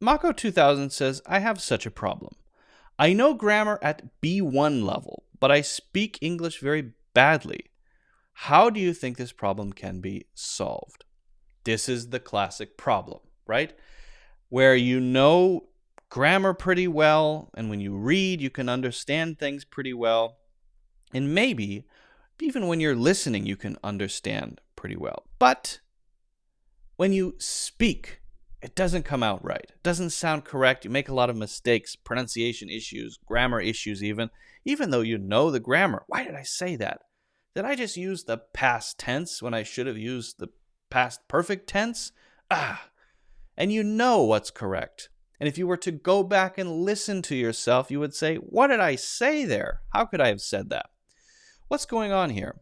Mako 2000 says, I have such a problem. I know grammar at B1 level, but I speak English very badly. How do you think this problem can be solved? This is the classic problem, right? Where you know grammar pretty well, and when you read, you can understand things pretty well. And maybe even when you're listening, you can understand pretty well. But when you speak, it doesn't come out right. It doesn't sound correct. You make a lot of mistakes, pronunciation issues, grammar issues even though you know the grammar. Why did I say that? Did I just use the past tense when I should have used the past perfect tense? And you know what's correct. And if you were to go back and listen to yourself, you would say, what did I say there? How could I have said that? What's going on here?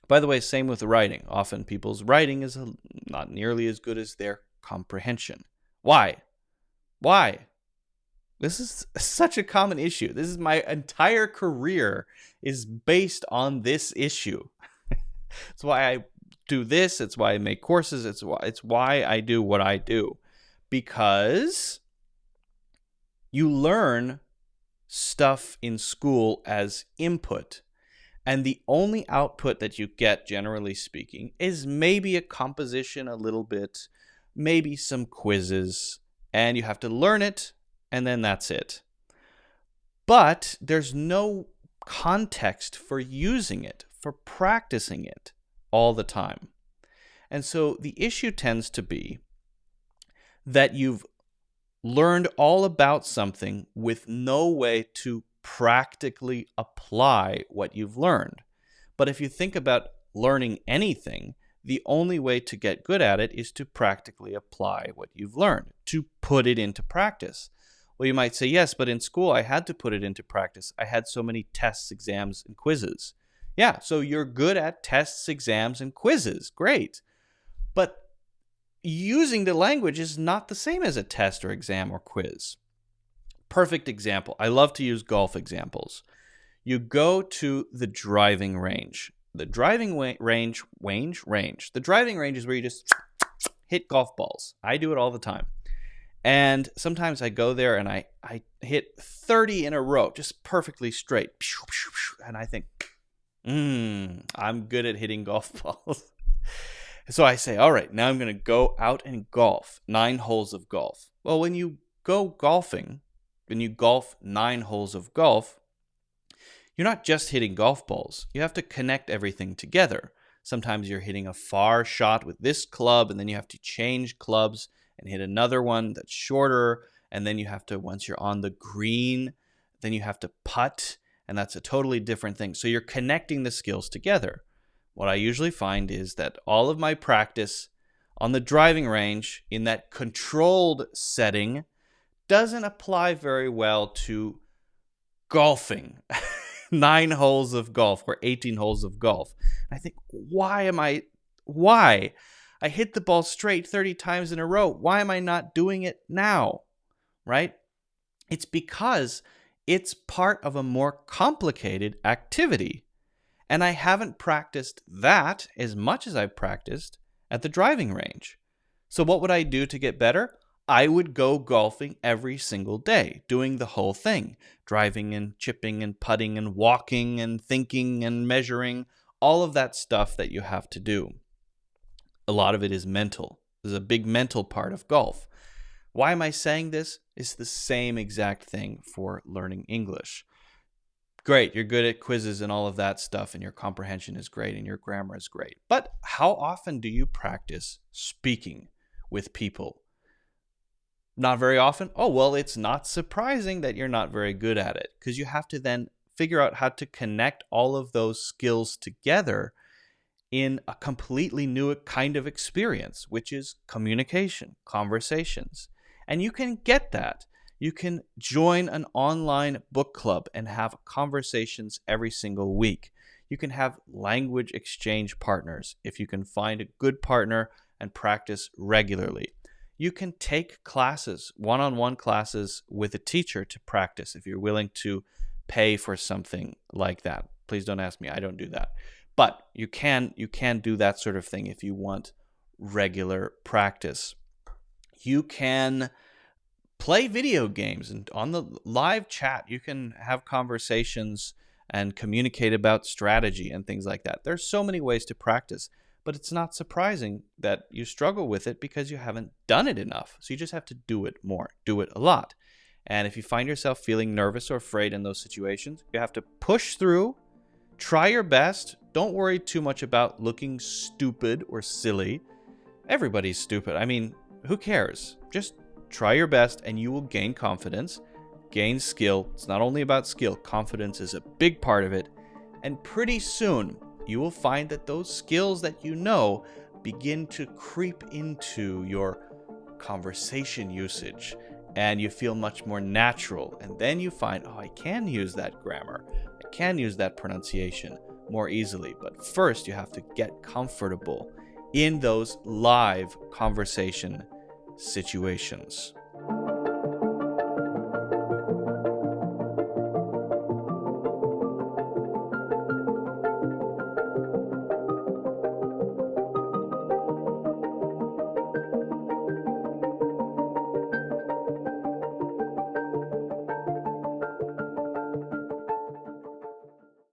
By the way, same with writing. Often people's writing is not nearly as good as their comprehension. Why? Why? This is such a common issue. This is my entire career is based on this issue. It's why I do this. It's why I make courses. It's why I do what I do. Because you learn stuff in school as input. And the only output that you get, generally speaking, is maybe a composition a little bit, maybe some quizzes, and you have to learn it, and then that's it. But there's no context for using it, for practicing it all the time. And so the issue tends to be that you've learned all about something with no way to practically apply what you've learned. But if you think about learning anything, the only way to get good at it is to practically apply what you've learned, to put it into practice. Well, you might say, yes, but in school I had to put it into practice. I had so many tests, exams, and quizzes. Yeah, so you're good at tests, exams, and quizzes. Great. But using the language is not the same as a test or exam or quiz. Perfect example. I love to use golf examples. You go to the driving range. The driving range. The driving range is where you just hit golf balls. I do it all the time. And sometimes I go there and I hit 30 in a row, just perfectly straight. And I think, I'm good at hitting golf balls. So I say, all right, now I'm going to go out and golf, 9 holes of golf. Well, when you go golfing, when you golf 9 holes of golf, you're not just hitting golf balls. You have to connect everything together. Sometimes you're hitting a far shot with this club, and then you have to change clubs and hit another one that's shorter. And then you have to, once you're on the green, then you have to putt, and that's a totally different thing. So you're connecting the skills together. What I usually find is that all of my practice on the driving range in that controlled setting doesn't apply very well to golfing. 9 holes of golf or 18 holes of golf. I think, why? I hit the ball straight 30 times in a row. Why am I not doing it now? Right? It's because it's part of a more complicated activity. And I haven't practiced that as much as I've practiced at the driving range. So what would I do to get better? I would go golfing every single day, doing the whole thing, driving and chipping and putting and walking and thinking and measuring, all of that stuff that you have to do. A lot of it is mental. There's a big mental part of golf. Why am I saying this? It's the same exact thing for learning English. Great, you're good at quizzes and all of that stuff, and your comprehension is great and your grammar is great. But how often do you practice speaking with people? Not very often? Oh, well, it's not surprising that you're not very good at it, because you have to then figure out how to connect all of those skills together in a completely new kind of experience, which is communication, conversations. And you can get that. You can join an online book club and have conversations every single week. You can have language exchange partners if you can find a good partner and practice regularly. You can take classes, one-on-one classes with a teacher to practice if you're willing to pay for something like that. Please don't ask me. I don't do that. But you can do that sort of thing if you want regular practice. You can Play video games, and on the live chat, you can have conversations and communicate about strategy and things like that. There's so many ways to practice, but it's not surprising that you struggle with it because you haven't done it enough. So you just have to do it more, do it a lot. And if you find yourself feeling nervous or afraid in those situations, you have to push through, try your best. Don't worry too much about looking stupid or silly. Everybody's stupid. I mean, who cares? Just try your best and you will gain confidence, gain skill. It's not only about skill, confidence is a big part of it. And pretty soon, you will find that those skills that you know begin to creep into your conversation usage, and you feel much more natural. And then you find, oh, I can use that grammar, I can use that pronunciation more easily. But first, you have to get comfortable in those live conversation situations.